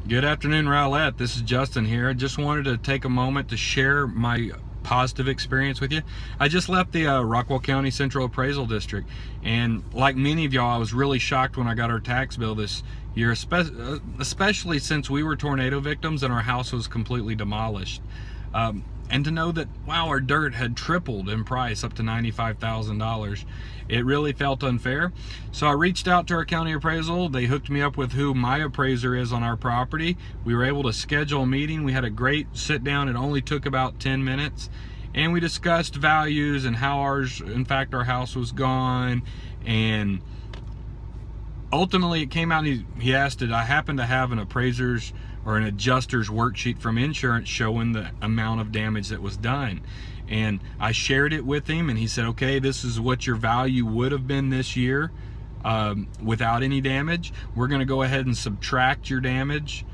Good afternoon, Rowlett. This is Justin here. I just wanted to take a moment to share my positive experience with you. I just left the Rockwall County Central Appraisal District, and like many of y'all, I was really shocked when I got our tax bill this year, especially since we were tornado victims and our house was completely demolished. And to know that, wow, our dirt had tripled in price up to $95,000. It really felt unfair. So I reached out to our county appraisal. They hooked me up with who my appraiser is on our property. We were able to schedule a meeting. We had a great sit down. It only took about 10 minutes. And we discussed values and how our house was gone. And ultimately it came out and he asked it. I happened to have an appraiser's or an adjuster's worksheet from insurance showing the amount of damage that was done. And I shared it with him and he said, okay, this is what your value would have been this year without any damage. We're gonna go ahead and subtract your damage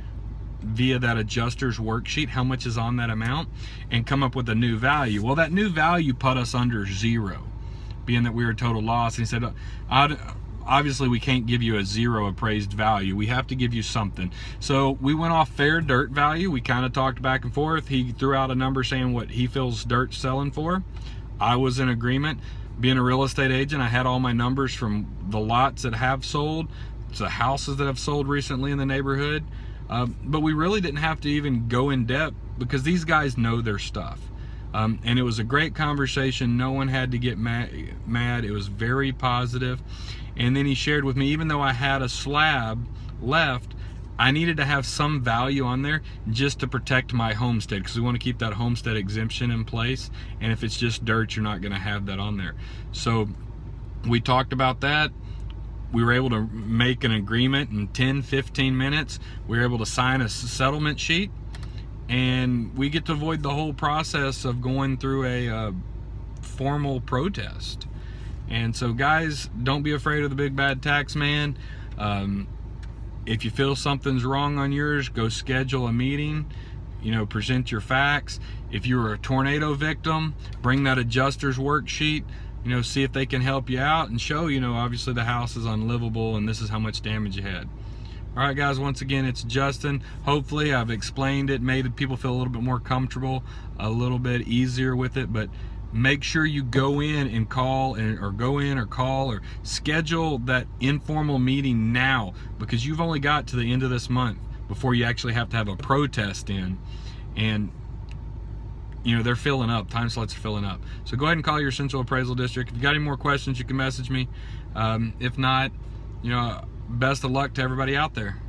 via that adjuster's worksheet, how much is on that amount, and come up with a new value. Well, that new value put us under zero, being that we were total loss. And he said, obviously we can't give you a zero appraised value. We have to give you something. So we went off fair dirt value. We kind of talked back and forth. He threw out a number saying what he feels dirt's selling for. I was in agreement. Being a real estate agent, I had all my numbers from the lots that have sold, the houses that have sold recently in the neighborhood. But we really didn't have to even go in depth because these guys know their stuff. And it was a great conversation. No one had to get mad. It was very positive. And then he shared with me, even though I had a slab left, I needed to have some value on there just to protect my homestead, because we want to keep that homestead exemption in place. And if it's just dirt, you're not going to have that on there. So we talked about that. We were able to make an agreement in 10-15 minutes. We were able to sign a settlement sheet, and we get to avoid the whole process of going through a formal protest. And so guys, don't be afraid of the big bad tax man. If you feel something's wrong on yours, go schedule a meeting, present your facts. If you were a tornado victim, bring that adjuster's worksheet, see if they can help you out and show, obviously the house is unlivable and this is how much damage you had. All right, guys, once again, it's Justin. Hopefully I've explained it, made people feel a little bit more comfortable, a little bit easier with it, but make sure you go in and call or schedule that informal meeting now, because you've only got to the end of this month before you actually have to have a protest in. And they're filling up, time slots are filling up. So go ahead and call your Central Appraisal District. If you got any more questions, you can message me. If not, best of luck to everybody out there.